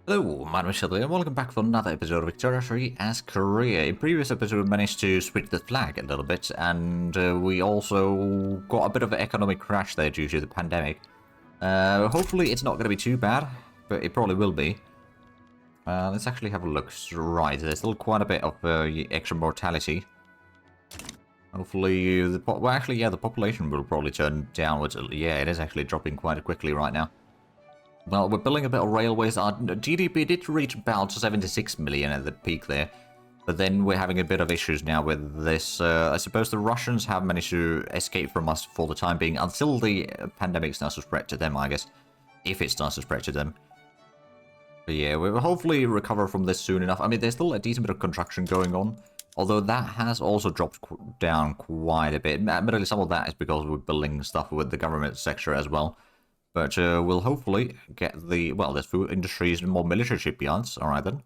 Hello, my name is Shelby, and welcome back for another episode of Victoria as Korea. In previous episode, we managed to switch the flag a little bit, and we also got a bit of an economic crash there due to the pandemic. Hopefully it's not going to be too bad, but it probably will be. Let's actually have a look. Right, there's still quite a bit of extra mortality. Hopefully, the population will probably turn downwards. Yeah, it is actually dropping quite quickly right now. Well, we're building a bit of railways. Our GDP did reach about 76 million at the peak there. But then we're having a bit of issues now with this. I suppose the Russians have managed to escape from us for the time being until the pandemic starts to spread to them, I guess. If it starts to spread to them. But yeah, we'll hopefully recover from this soon enough. I mean, there's still a decent bit of construction going on. Although that has also dropped down quite a bit. Admittedly, some of that is because we're building stuff with the government sector as well. But we'll hopefully get the... Well, there's food industries and more military shipyards. Alright then.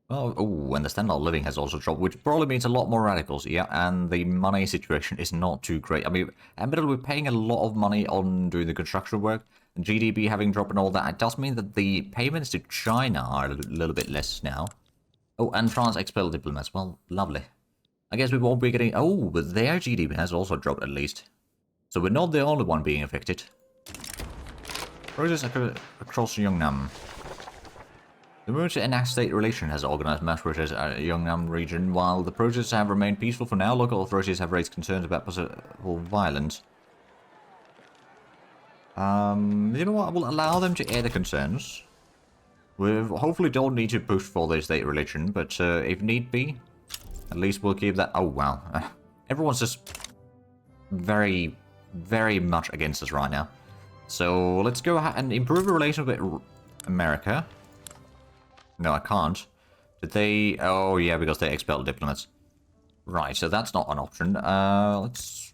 Oh, and the standard of living has also dropped, which probably means a lot more radicals. Yeah, and the money situation is not too great. I mean, admittedly, we're paying a lot of money on doing the construction work. And GDP having dropped and all that. It does mean that the payments to China are a little bit less now. Oh, and France expelled diplomats. Well, lovely. I guess we won't be getting... Oh, but their GDP has also dropped at least. So we're not the only one being affected. Protests across Yeongnam. The movement to enact state relation has organized mass protests at Yeongnam region. While the protests have remained peaceful for now, local authorities have raised concerns about possible violence. You know what? We'll allow them to air the concerns. We hopefully don't need to push for their state religion, but if need be, at least we'll keep that... Oh, wow. Everyone's just very, very much against us right now. So let's go ahead and improve the relations with America. No, I can't. Did they... Oh, yeah, because they expelled diplomats. Right, so that's not an option.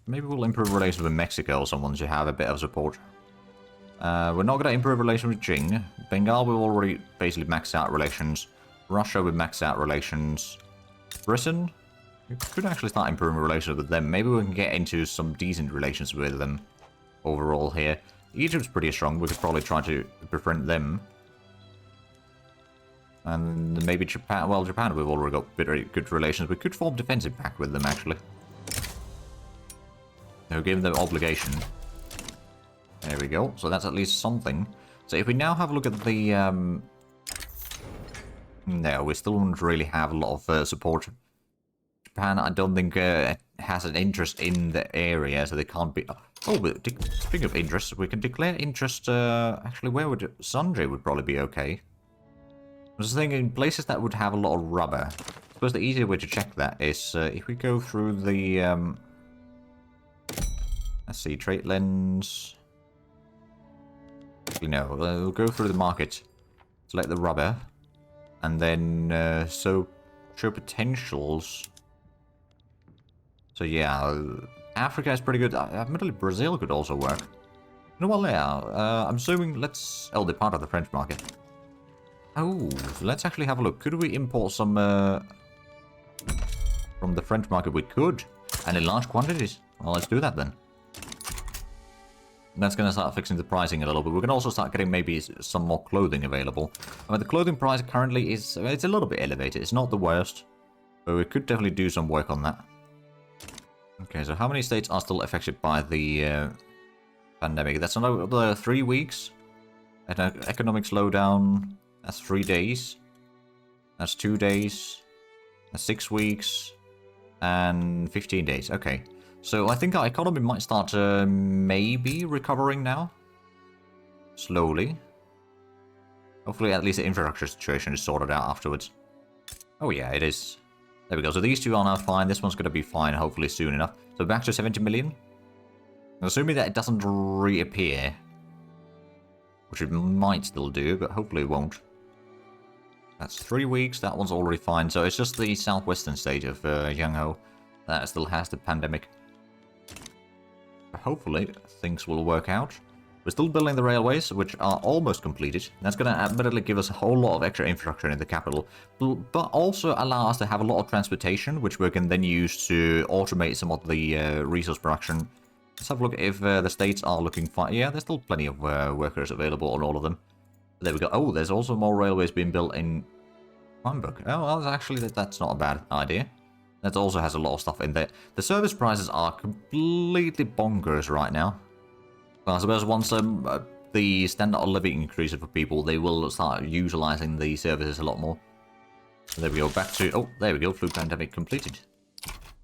Maybe we'll improve relations with Mexico or someone to have a bit of support. We're not going to improve relations with Jing. Bengal, we've already basically maxed out relations. Russia, we've maxed out relations. Britain, we could actually start improving relations with them. Maybe we can get into some decent relations with them overall here. Egypt's pretty strong. We could probably try to befriend them. And maybe Japan. Well, Japan, we've already got very good relations. We could form defensive pact with them, actually. No, give them obligation. There we go. So that's at least something. So if we now have a look at the... No, we still don't really have a lot of support. Japan, I don't think has an interest in the area, so they can't be... Oh, but speaking of interest, we can declare interest... Actually, where would... Sundry would probably be okay. I was thinking, in places that would have a lot of rubber. I suppose the easier way to check that is if we go through the... Let's see, trade lens... Actually, no, we'll go through the market. Select the rubber. And then, show potentials. So yeah, Africa is pretty good. Admittedly, Brazil could also work. You know what, yeah, I'm assuming Oh, they're part of the French market. Oh, so let's actually have a look. Could we import some from the French market? We could. And in large quantities. Well, let's do that then. And that's going to start fixing the pricing a little bit. We can also start getting maybe some more clothing available. I mean, the clothing price currently is... It's a little bit elevated. It's not the worst. But we could definitely do some work on that. Okay, so how many states are still affected by the pandemic? That's another 3 weeks. An economic slowdown. That's 3 days. That's 2 days. That's 6 weeks. And 15 days. Okay. So I think our economy might start maybe recovering now. Slowly. Hopefully at least the infrastructure situation is sorted out afterwards. Oh yeah, it is. There we go. So these two are now fine. This one's going to be fine hopefully soon enough. So back to 70 million. Assuming that it doesn't reappear. Which it might still do, but hopefully it won't. That's 3 weeks. That one's already fine. So it's just the southwestern state of Yangho that still has the pandemic. Hopefully things will work out. We're still building the railways, which are almost completed. That's going to admittedly give us a whole lot of extra infrastructure in the capital, but also allow us to have a lot of transportation, which we can then use to automate some of the resource production. Let's have a look if the states are looking fine. Yeah, there's still plenty of workers available on all of them. There we go. Oh, there's also more railways being built in Cranbrook. Oh, well, actually, that's not a bad idea. That also has a lot of stuff in there. The service prices are completely bonkers right now. Well, I suppose once the standard of living increases for people, they will start utilizing the services a lot more. So there we go, back to... Oh, there we go, flu pandemic completed.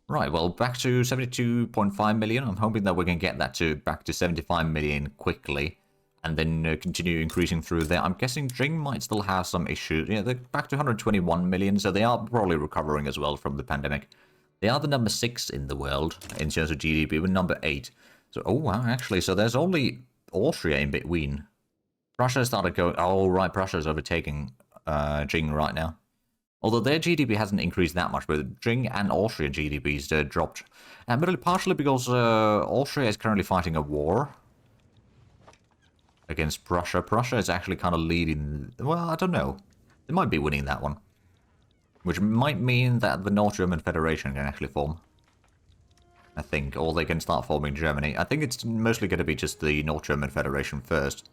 Right, well, back to 72.5 million. I'm hoping that we can get that to back to 75 million quickly. And then continue increasing through there. I'm guessing Jing might still have some issues. Yeah, they're back to 121 million, so they are probably recovering as well from the pandemic. They are the number 6 in the world in terms of GDP, with number 8. So, oh wow, actually, so there's only Austria in between. Prussia started going... Oh, right, Prussia's overtaking Jing right now. Although their GDP hasn't increased that much, but Jing and Austria GDPs dropped. And really partially because Austria is currently fighting a war against Prussia. Prussia is actually kind of leading... Well, I don't know. They might be winning that one. Which might mean that the North German Federation can actually form. I think. Or they can start forming Germany. I think it's mostly going to be just the North German Federation first.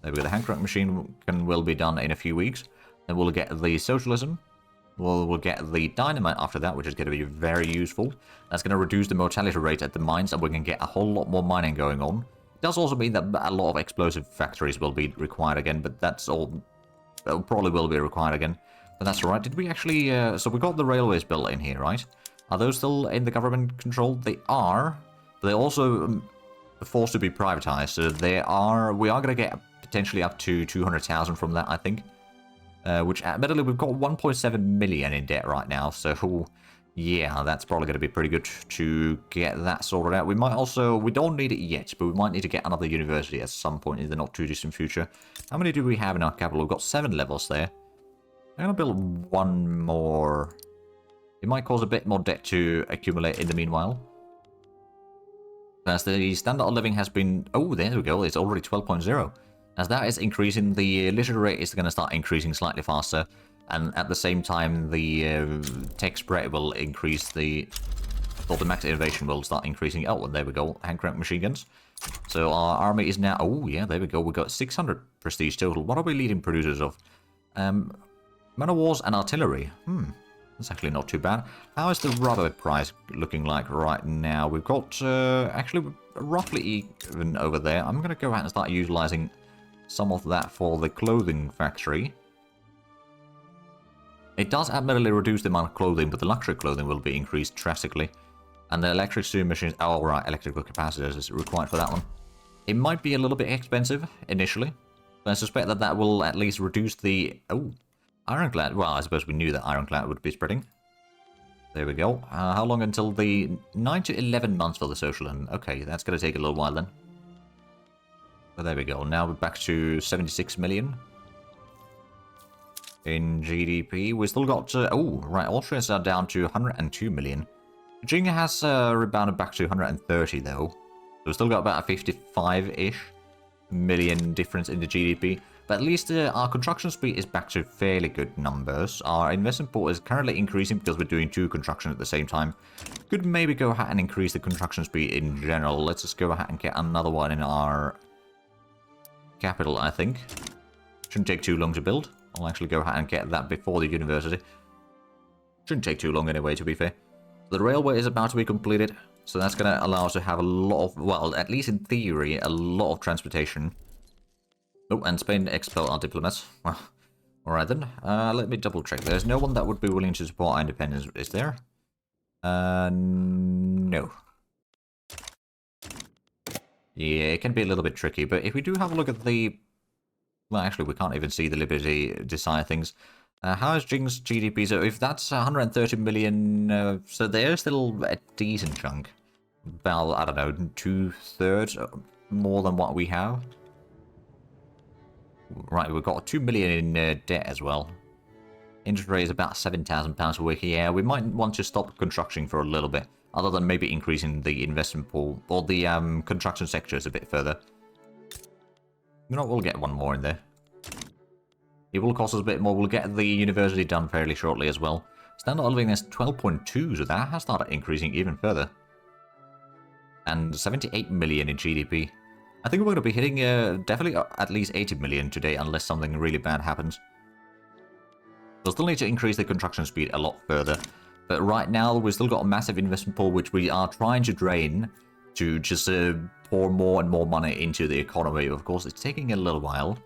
There we go. The hand crank machine will be done in a few weeks. Then we'll get the socialism. We'll get the dynamite after that, which is going to be very useful. That's going to reduce the mortality rate at the mines, and we can get a whole lot more mining going on. It does also mean that a lot of explosive factories will be required again, but that's all... probably will be required again. But that's alright. Did we actually... so we got the railways built in here, right? Are those still in the government control? They are. But they're also forced to be privatized. So they are... We are going to get potentially up to 200,000 from that, I think. Which, admittedly, we've got 1.7 million in debt right now. So... Yeah, that's probably going to be pretty good to get that sorted out. We might also... We don't need it yet, but we might need to get another university at some point in the not-too-distant future. How many do we have in our capital? We've got 7 levels there. I'm going to build one more. It might cause a bit more debt to accumulate in the meanwhile. As the standard of living has been... Oh, there we go. It's already 12.0. As that is increasing, the literacy rate is going to start increasing slightly faster. And at the same time, the tech spread will increase. The max innovation will start increasing. Oh, and there we go. Hand crank machine guns. So our army is now... Oh, yeah, there we go. We've got 600 prestige total. What are we leading producers of? Man of wars and artillery. That's actually not too bad. How is the rubber price looking like right now? We've got actually roughly even over there. I'm going to go ahead and start utilizing some of that for the clothing factory. It does admittedly reduce the amount of clothing, but the luxury clothing will be increased drastically. And the electric sewing machines... Oh, right, electrical capacitors is required for that one. It might be a little bit expensive initially, but I suspect that that will at least reduce the... Oh, ironclad. Well, I suppose we knew that ironclad would be spreading. There we go. How long until the... 9 to 11 months for the socialism. Okay, that's going to take a little while then. But there we go. Now we're back to 76 million. In GDP, we still got... oh, right, Austrians are down to 102 million. Jing has rebounded back to 130, though. So we've still got about a 55-ish million difference in the GDP. But at least our construction speed is back to fairly good numbers. Our investment pool is currently increasing because we're doing 2 construction at the same time. Could maybe go ahead and increase the construction speed in general. Let's just go ahead and get another one in our capital, I think. Shouldn't take too long to build. I'll actually go ahead and get that before the university. Shouldn't take too long anyway, to be fair. The railway is about to be completed, so that's going to allow us to have a lot of, well, at least in theory, a lot of transportation. Oh, and Spain expel our diplomats. Well, alright then. Let me double check. There's no one that would be willing to support our independence, is there? No. Yeah, it can be a little bit tricky, but if we do have a look at the... Well, actually, we can't even see the Liberty Desire things. How is Jing's GDP? So if that's 130 million, so there's still a decent chunk. About, I don't know, 2/3 more than what we have. Right, we've got 2 million in debt as well. Interest rate is about £7,000 a week. Yeah, we might want to stop construction for a little bit, other than maybe increasing the investment pool, or the construction sectors a bit further. You know, we'll get one more in there. It will cost us a bit more. We'll get the university done fairly shortly as well. Standard of living is 12.2, so that has started increasing even further. And 78 million in GDP. I think we're going to be hitting definitely at least 80 million today, unless something really bad happens. We'll still need to increase the construction speed a lot further. But right now, we've still got a massive investment pool, which we are trying to drain to just pour more and more money into the economy. Of course, it's taking a little while.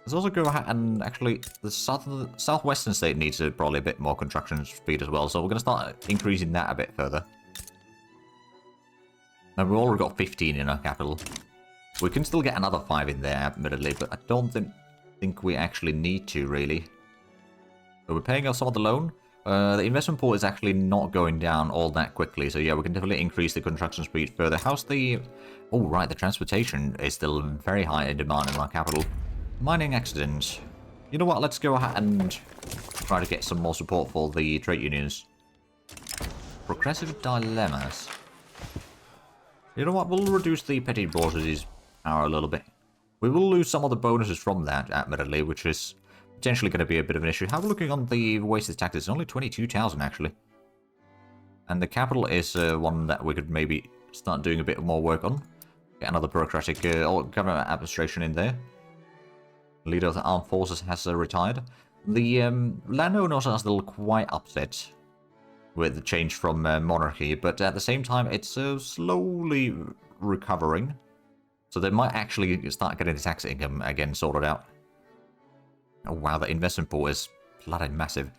Let's also go ahead and actually, the southwestern state needs probably a bit more construction speed as well, so we're going to start increasing that a bit further. Now, we've already got 15 in our capital. We can still get another 5 in there, admittedly, but I don't think we actually need to, really. But we're paying off some of the loan. The investment pool is actually not going down all that quickly, so yeah, we can definitely increase the construction speed further. How's the... Oh, right, the transportation is still very high in demand in our capital. Mining accidents. You know what, let's go ahead and try to get some more support for the trade unions. Progressive dilemmas. You know what, we'll reduce the petty bourgeoisie's power a little bit. We will lose some of the bonuses from that, admittedly, which is potentially going to be a bit of an issue. How are we looking on the wasted taxes? It's only 22,000, actually. And the capital is one that we could maybe start doing a bit more work on. Get another bureaucratic or government administration in there. Leader of the armed forces has retired. The landowners are still quite upset with the change from monarchy, but at the same time, it's slowly recovering. So they might actually start getting the tax income again sorted out. Oh wow, the investment pool is bloody massive.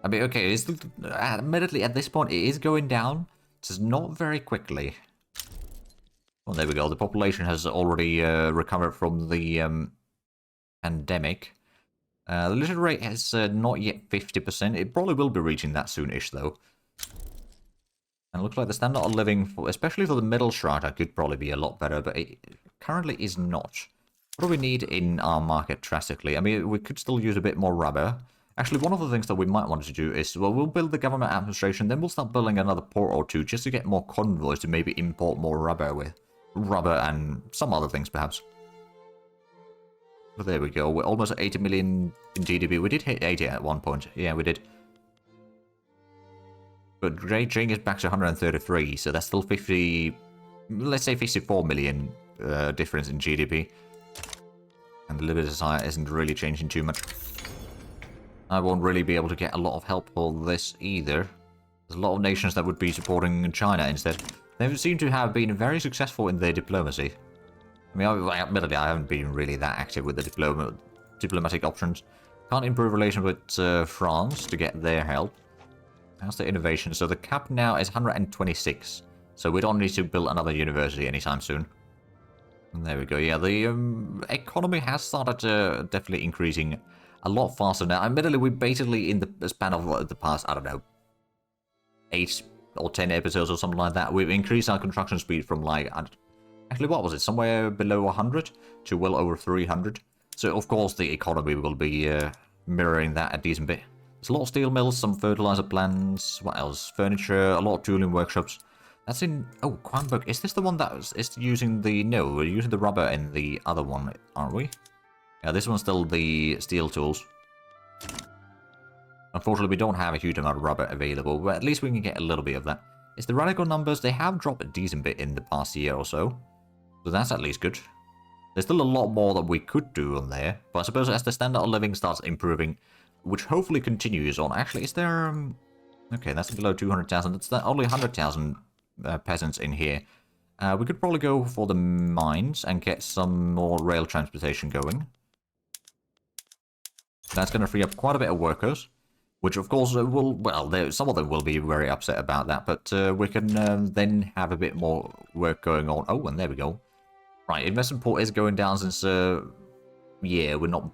I mean, okay, admittedly at this point it is going down, just not very quickly. Well, there we go. The population has already recovered from the pandemic. The literacy rate is not yet 50%. It probably will be reaching that soonish, though. And it looks like the standard of living, especially for the middle strata, could probably be a lot better, but it currently is not. What do we need in our market drastically? I mean, we could still use a bit more rubber. Actually, one of the things that we might want to do is, well, we'll build the government administration, then we'll start building another port or two just to get more convoys to maybe import more rubber with. Rubber and some other things, perhaps. But there we go. We're almost at 80 million in GDP. We did hit 80 at one point. Yeah, we did. But Beijing is back to 133, so that's still 50... Let's say 54 million difference in GDP. And the Liberty Society isn't really changing too much. I won't really be able to get a lot of help for this either. There's a lot of nations that would be supporting China instead. They seem to have been very successful in their diplomacy. I mean, admittedly, I haven't been really that active with the diplomatic options. Can't improve relations with France to get their help. How's the innovation? So the cap now is 126. So we don't need to build another university anytime soon. And there we go. Yeah, the economy has started definitely increasing a lot faster now. Admittedly, we basically, in the span of the past, I don't know, 8 or 10 episodes or something like that, we've increased our construction speed from like... Actually, what was it? Somewhere below 100 to well over 300. So, of course, the economy will be mirroring that a decent bit. There's a lot of steel mills, some fertilizer plants, what else? Furniture, a lot of tooling workshops. That's in... Oh, Kwanberg. Is this the one that is using the... No, we're using the rubber in the other one, aren't we? Yeah, this one's still the steel tools. Unfortunately, we don't have a huge amount of rubber available, but at least we can get a little bit of that. It's the radical numbers. They have dropped a decent bit in the past year or so. So that's at least good. There's still a lot more that we could do on there. But I suppose as the standard of living starts improving, which hopefully continues on. Actually, is there... Okay, that's below 200,000. That's only 100,000 peasants in here. We could probably go for the mines and get some more rail transportation going. That's going to free up quite a bit of workers. Which, of course, will... Well, some of them will be very upset about that. But we can then have a bit more work going on. Oh, and there we go. Right, investment port is going down since... yeah, we're not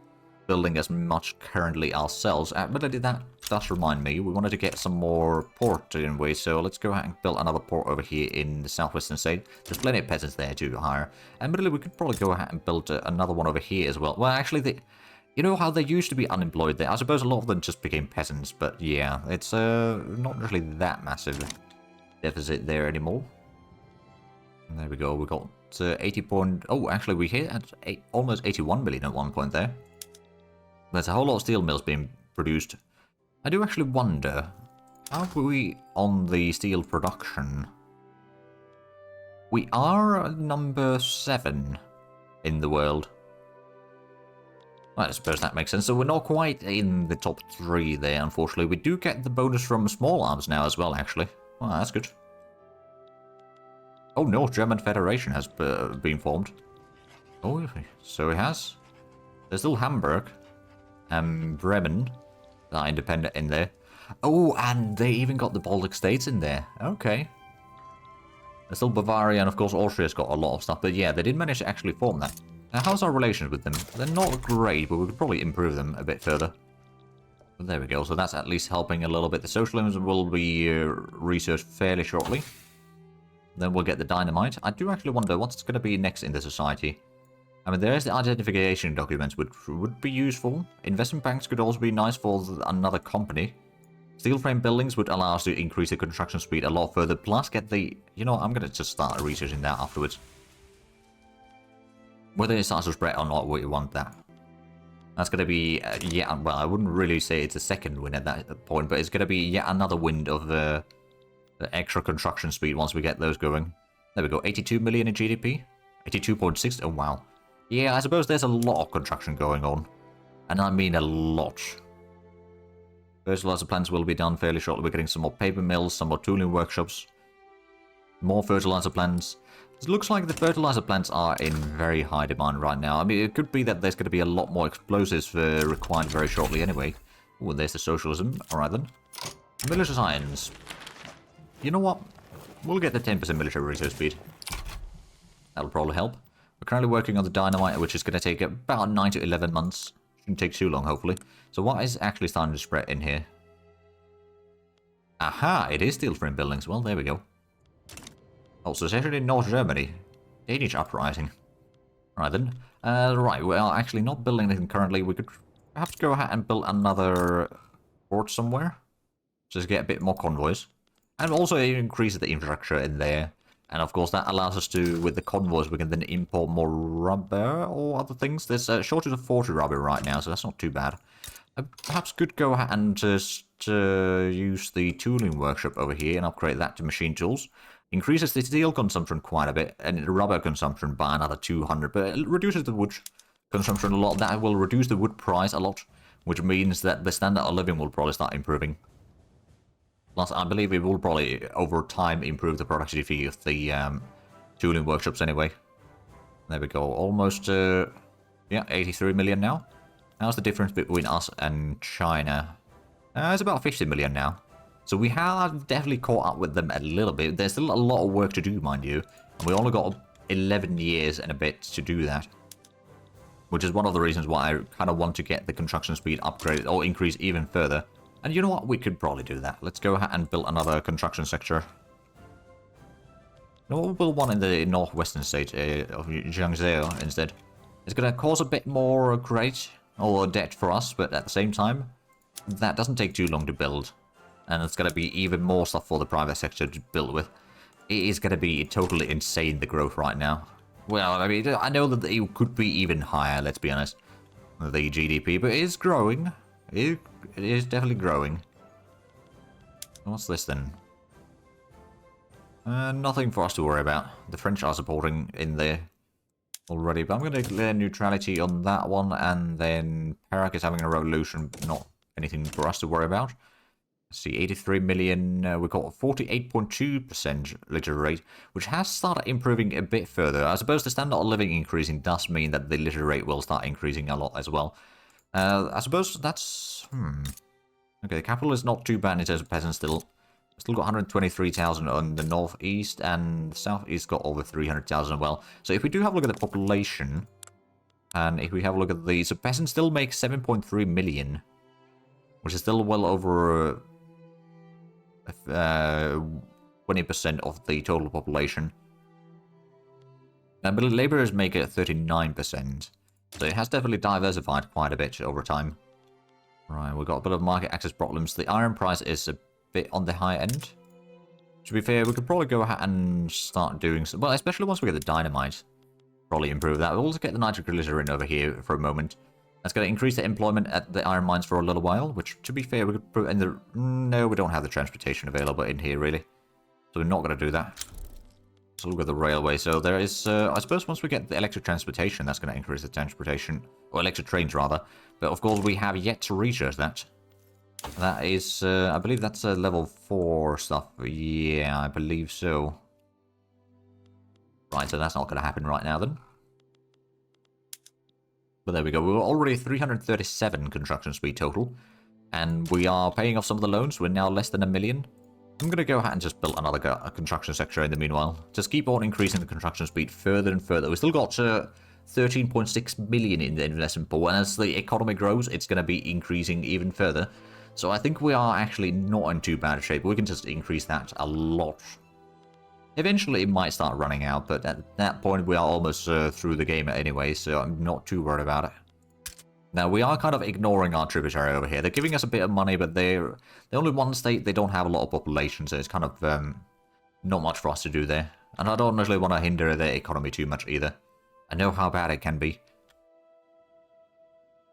building as much currently ourselves. But that does remind me, we wanted to get some more port in way, so let's go ahead and build another port over here in the southwestern state. There's plenty of peasants there to hire. And we could probably go ahead and build another one over here as well. Well, actually, you know how they used to be unemployed there? I suppose a lot of them just became peasants, but yeah, it's not really that massive deficit there anymore. And there we go, we got 80 point... Oh, actually, we hit at almost 81 million at one point there. There's a whole lot of steel mills being produced. I do actually wonder, how are we on the steel production? We are number 7 in the world. Well, I suppose that makes sense. So we're not quite in the top 3 there, unfortunately. We do get the bonus from small arms now as well, actually. Well, that's good. Oh, North German Federation has been formed. Oh, so it has. There's still Hamburg and Bremen that are independent in there. Oh, and they even got the Baltic States in there. Okay. There's still Bavaria, and of course Austria's got a lot of stuff. But yeah, they did manage to actually form that. Now, how's our relations with them? They're not great, but we could probably improve them a bit further. But there we go. So that's at least helping a little bit. The socialism will be researched fairly shortly. Then we'll get the Dynamite. I do actually wonder what's going to be next in the society. I mean, there's the identification documents, which would be useful. Investment banks could also be nice for another company. Steel frame buildings would allow us to increase the construction speed a lot further. Plus, get the... You know, I'm going to just start researching that afterwards. Whether it starts to spread or not, we want that. That's going to be... yeah, well, I wouldn't really say it's a second win at that point, but it's going to be yet another wind of the extra construction speed once we get those going. There we go, 82 million in GDP. 82.6, oh wow. Yeah, I suppose there's a lot of construction going on. And I mean a lot. Fertilizer plants will be done fairly shortly. We're getting some more paper mills, some more tooling workshops. More fertilizer plants. It looks like the fertilizer plants are in very high demand right now. I mean, it could be that there's going to be a lot more explosives required very shortly anyway. Oh, there's the socialism. Alright then. Military science. You know what? We'll get the 10% military research speed. That'll probably help. We're currently working on the Dynamite, which is going to take about 9 to 11 months. Shouldn't take too long, hopefully. So what is actually starting to spread in here? Aha! It is steel frame buildings. Well, there we go. Oh, secession in North Germany. Danish uprising. Right then. Right, we're actually not building anything currently. We could perhaps go ahead and build another port somewhere. Just get a bit more convoys. And also it increases the infrastructure in there. And of course that allows us to, with the convoys, we can then import more rubber or other things. There's a shortage of 40 rubber right now, so that's not too bad. Perhaps could go ahead and just use the tooling workshop over here and upgrade that to machine tools. Increases the steel consumption quite a bit, and the rubber consumption by another 200, but it reduces the wood consumption a lot. That will reduce the wood price a lot, which means that the standard of living will probably start improving. Plus, I believe it will probably, over time, improve the productivity of the tooling workshops anyway. There we go, almost, yeah, 83 million now. How's the difference between us and China? It's about 50 million now. So we have definitely caught up with them a little bit. There's still a lot of work to do, mind you. And we only got 11 years and a bit to do that. Which is one of the reasons why I kind of want to get the construction speed upgraded or increased even further. And you know what? We could probably do that. Let's go ahead and build another construction sector. No, we'll build one in the northwestern state of Jiangsu instead. It's going to cause a bit more credit or debt for us, but at the same time, that doesn't take too long to build. And it's going to be even more stuff for the private sector to build with. It is going to be totally insane, the growth right now. Well, I mean, I know that it could be even higher, let's be honest, the GDP, but it is growing. It is definitely growing. What's this then? Nothing for us to worry about. The French are supporting in there already, but I'm going to declare neutrality on that one, and then Perak is having a revolution, not anything for us to worry about. Let's see, 83 million, we've got 48.2% literary rate, which has started improving a bit further. I suppose the standard of living increasing does mean that the literary rate will start increasing a lot as well. I suppose that's... Okay, the capital is not too bad in terms of peasants still. Still got 123,000 on the northeast, and the southeast got over 300,000 as well. So if we do have a look at the population, and if we have a look at the... So peasants still make 7.3 million, which is still well over 20% of the total population. But laborers make it 39%. So it has definitely diversified quite a bit over time. Right, we've got a bit of market access problems. The iron price is a bit on the high end. To be fair, we could probably go ahead and start doing some... Well, especially once we get the Dynamite. Probably improve that. We'll also get the nitroglycerin over here for a moment. That's going to increase the employment at the iron mines for a little while, which, to be fair, we could put in the... No, we don't have the transportation available in here, really. So we're not going to do that. So look at the railway. So there is, I suppose once we get the electric transportation, that's going to increase the transportation, or electric trains rather. But of course we have yet to research that. That is, I believe that's level 4 stuff. Yeah, I believe so. Right, so that's not going to happen right now then. But there we go. We were already 337 construction speed total. And we are paying off some of the loans. We're now less than 1 million. I'm going to go ahead and just build another construction sector in the meanwhile. Just keep on increasing the construction speed further and further. We've still got 13.6 million in the investment pool. And as the economy grows, it's going to be increasing even further. So I think we are actually not in too bad a shape. We can just increase that a lot. Eventually it might start running out, but at that point we are almost through the game anyway, so I'm not too worried about it. Now we are kind of ignoring our tributary over here. They're giving us a bit of money, but they're only one state, they don't have a lot of population, so it's kind of not much for us to do there. And I don't really want to hinder their economy too much either. I know how bad it can be.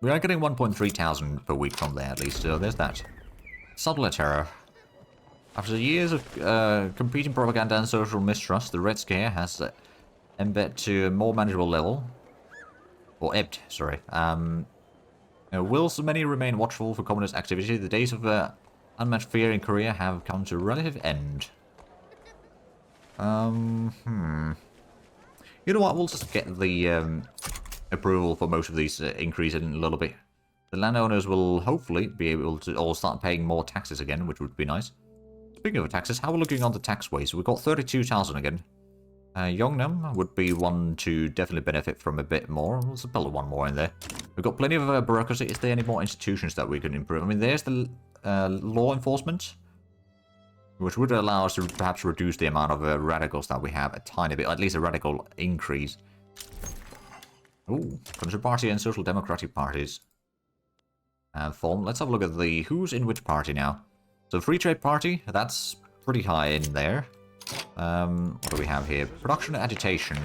We are getting 1.3 thousand per week from there at least, so there's that. Subtler terror. After years of competing propaganda and social mistrust, the Red Scare has embedded to a more manageable level. Or ebbed, sorry. Whilst many remain watchful for communist activity, the days of unmatched fear in Korea have come to a relative end. You know what, we'll just get the approval for most of these increase in a little bit. The landowners will hopefully be able to all start paying more taxes again, which would be nice. Speaking of taxes, how are we looking on the taxways? We've got 32,000 again. Yongnam would be one to definitely benefit from a bit more. Let's build one more in there. We've got plenty of bureaucracy. Is there any more institutions that we can improve? I mean, there's the law enforcement, which would allow us to perhaps reduce the amount of radicals that we have a tiny bit, at least a radical increase. Ooh, Conservative Party and Social Democratic parties form. Let's have a look at the who's in which party now. So Free Trade Party, that's pretty high in there. What do we have here? Production Agitation.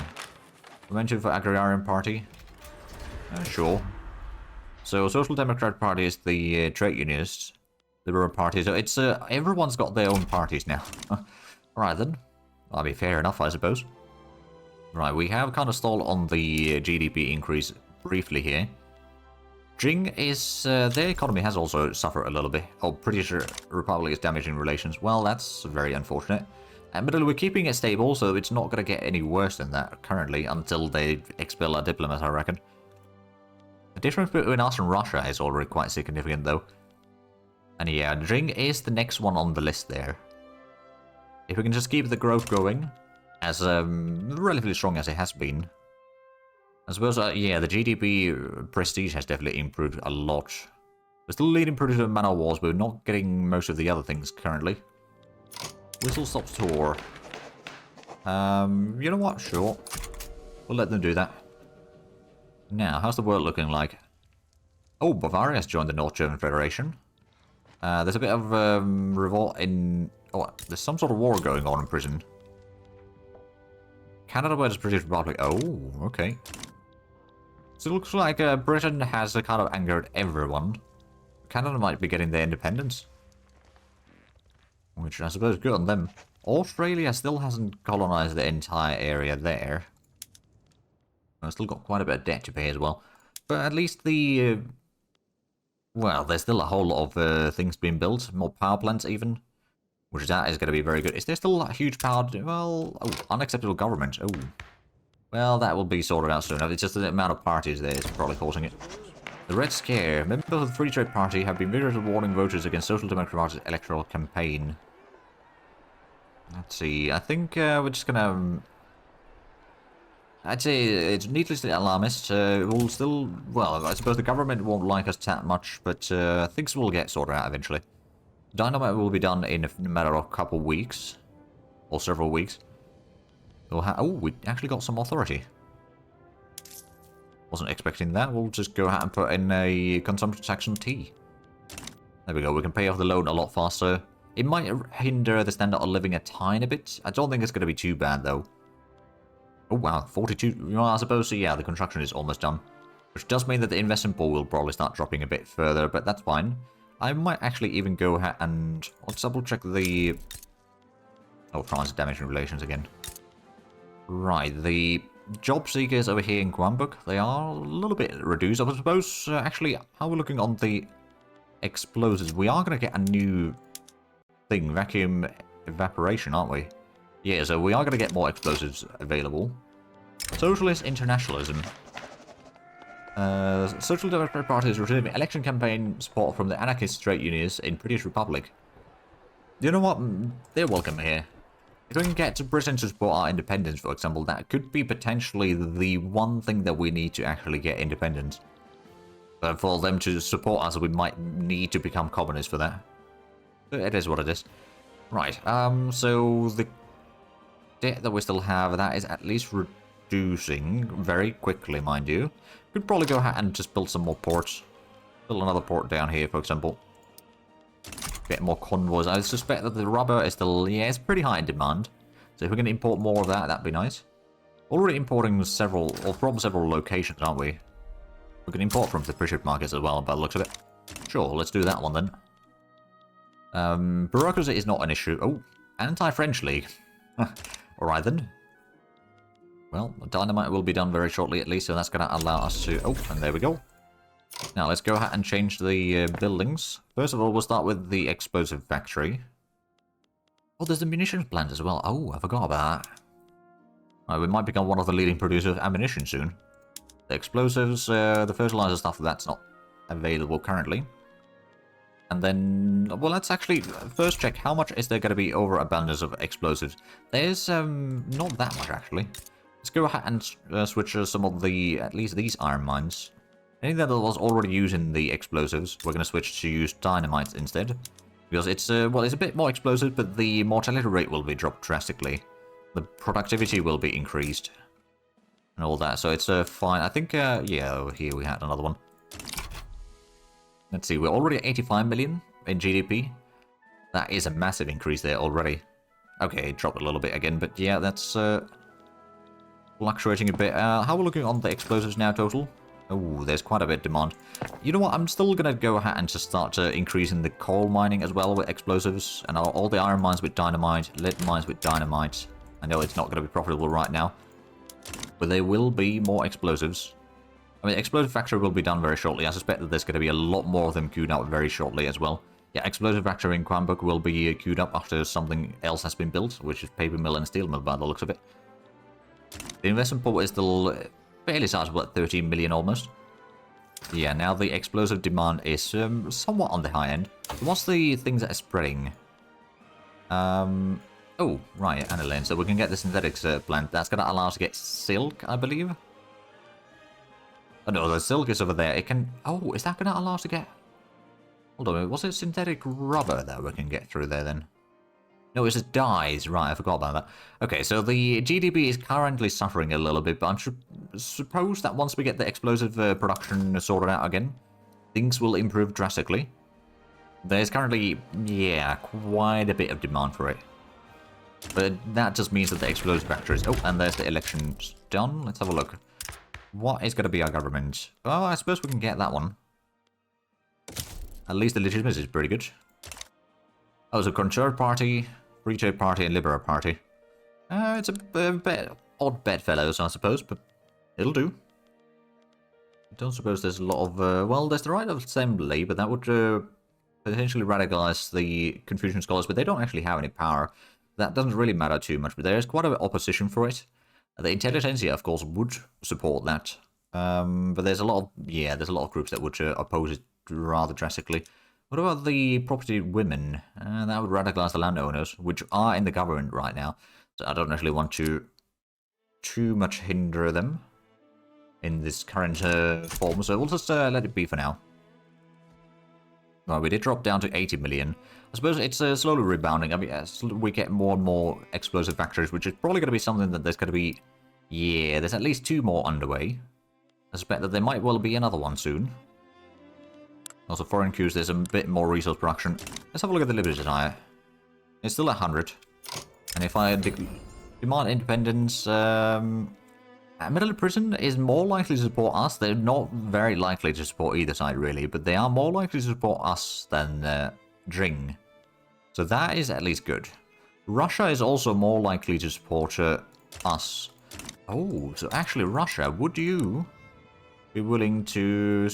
Momentum for Agrarian Party. Sure. So Social Democrat Party is the trade unionists. Liberal Party, so it's everyone's got their own parties now. Alright then. That'll be fair enough, I suppose. Right, we have kind of stalled on the GDP increase briefly here. Jing is, their economy has also suffered a little bit. Oh, British Republic is damaging relations. Well, that's very unfortunate. But we're keeping it stable, so it's not going to get any worse than that currently, until they expel our diplomats, I reckon. The difference between us and Russia is already quite significant, though. And yeah, Jing is the next one on the list there. If we can just keep the growth going, as relatively strong as it has been. I suppose, yeah, the GDP prestige has definitely improved a lot. We're still leading producer of man of wars, but we're not getting most of the other things currently. Whistle stops tour. You know what? Sure. We'll let them do that. Now, how's the world looking like? Oh, Bavaria's joined the North German Federation. There's a bit of revolt in... Oh, there's some sort of war going on in prison. Canada versus British Republic. Oh, okay. So it looks like Britain has kind of angered everyone. Canada might be getting their independence. Which I suppose is good on them. Australia still hasn't colonized the entire area there. I've still got quite a bit of debt to pay as well. But at least the... well, there's still a whole lot of things being built. More power plants even. Which that is going to be very good. Is there still a huge power... well... oh, unacceptable government. Oh. Well, that will be sorted out soon. It's just the amount of parties there is probably causing it. The Red Scare. Members of the Free Trade Party have been vigorously warning voters against Social Democratic electoral campaign. Let's see. I think we're just gonna... I'd say it's needlessly alarmist. We'll still... well, I suppose the government won't like us that much, but things will get sorted out eventually. Dynamite will be done in a matter of a couple weeks. Or several weeks. We'll oh, we actually got some authority. Wasn't expecting that. We'll just go ahead and put in a consumption tax on tea. There we go. We can pay off the loan a lot faster. It might hinder the standard of living a tiny bit. I don't think it's going to be too bad, though. Oh, wow. 42. Well, I suppose, so yeah, the construction is almost done. Which does mean that the investment pool will probably start dropping a bit further, but that's fine. I might actually even go ahead and... let's double check the... oh, France damaging relations again. Right, the job seekers over here in Guambuk, they are a little bit reduced, I suppose. Actually, how we're looking on the explosives, we are going to get a new thing, vacuum evaporation, aren't we? Yeah, so we are going to get more explosives available. Socialist internationalism. Social Democratic Party is receiving election campaign support from the anarchist trade unions in British Republic. You know what? They're welcome here. If we can get Britain to support our independence, for example, that could be potentially the one thing that we need to actually get independence. But for them to support us, we might need to become communists for that. But it is what it is. Right, so the debt that we still have, that is at least reducing very quickly, mind you. Could probably go ahead and just build some more ports. Build another port down here, for example. Get more convoys. I suspect that the rubber is still, yeah, it's pretty high in demand. So if we can import more of that, that'd be nice. Already importing several, or from several locations, aren't we? We can import from the British markets as well, by the looks of it. Sure, let's do that one then. Bureaucracy is not an issue. Oh, anti-French League. Alright then. Well, Dynamite will be done very shortly at least, so that's going to allow us to... Oh, and there we go. Now, let's go ahead and change the buildings. First of all, we'll start with the explosive factory. Oh, there's the munitions plant as well. Oh, I forgot about that. Right, we might become one of the leading producers of ammunition soon. The explosives, the fertilizer stuff, that's not available currently. And then, well, let's actually first check how much is there going to be overabundance of explosives. There's not that much, actually. Let's go ahead and switch some of the, at least these iron mines. Anything that was already using the explosives, we're going to switch to use dynamite instead. Because it's, well, it's a bit more explosive, but the mortality rate will be dropped drastically. The productivity will be increased. And all that, so it's fine. I think, yeah, over here we had another one. Let's see, we're already at 85 million in GDP. That is a massive increase there already. Okay, it dropped a little bit again, but yeah, that's fluctuating a bit. How are we looking on the explosives now total? Oh, there's quite a bit of demand. You know what, I'm still going to go ahead and just start increasing the coal mining as well with explosives. And all the iron mines with dynamite, lead mines with dynamite. I know it's not going to be profitable right now. But there will be more explosives. I mean, explosive factory will be done very shortly. I suspect that there's going to be a lot more of them queued up very shortly as well. Yeah, explosive factory in Quambuk will be queued up after something else has been built, which is paper mill and steel mill by the looks of it. The investment pool is still fairly sizable at 13 million almost. Yeah, now the explosive demand is somewhat on the high end. What's the things that are spreading? Oh, right, aniline. So we can get the synthetics plant. That's going to allow us to get silk, I believe. Oh no, the silk is over there. It can... Oh, is that going to allow us to get... Hold on, was it synthetic rubber that we can get through there then? No, it's just dyes. Right, I forgot about that. Okay, so the GDP is currently suffering a little bit, but I suppose that once we get the explosive production sorted out again, things will improve drastically. There's currently, yeah, quite a bit of demand for it. But that just means that the explosive factories... Oh, and there's the elections done. Let's have a look. What is going to be our government? Well, I suppose we can get that one. At least the legitimacy is pretty good. Oh, so Conservative Party, Free Trade Party, and Liberal Party. It's a bit odd bedfellows, I suppose, but it'll do. I don't suppose there's a lot of... well, there's the right of assembly, but that would potentially radicalize the Confucian scholars, but they don't actually have any power. That doesn't really matter too much, but there's quite a bit of opposition for it. The intelligentsia, of course, would support that. But there's a lot of... Yeah, there's a lot of groups that would oppose it rather drastically. What about the property women? That would radicalize the landowners, which are in the government right now. So I don't actually want to too much hinder them in this current form. So we'll just let it be for now. Well, we did drop down to 80 million. I suppose it's slowly rebounding. I mean, as we get more and more explosive factories, which is probably going to be something that there's going to be... Yeah, there's at least 2 more underway. I suspect that there might well be another one soon. Also, foreign queues, there's a bit more resource production. Let's have a look at the Liberty Desire. It's still at 100. And if I demand independence, Middle Prison is more likely to support us. They're not very likely to support either side, really, but they are more likely to support us than Jing. So that is at least good. Russia is also more likely to support us. Oh, so actually Russia, would you be willing to...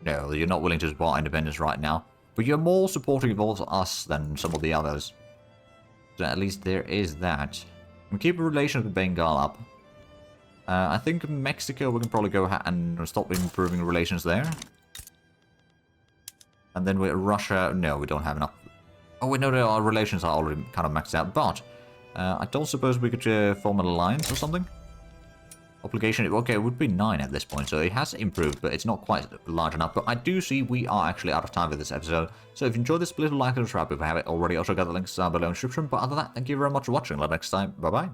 No, you're not willing to support independence right now. But you're more supportive of us than some of the others. So at least there is that. We keep relations with Bengal up. I think Mexico, we can probably go ahead and stop improving relations there. And then with Russia, no, we don't have enough. Oh, wait, no, our relations are already kind of maxed out. But I don't suppose we could form an alliance or something? Obligation, okay, it would be 9 at this point, so it has improved, but it's not quite large enough. But I do see we are actually out of time for this episode. So if you enjoyed this, please like and subscribe if you haven't already. Also got the links down below in the description. But other than that, thank you very much for watching. Until next time, bye-bye.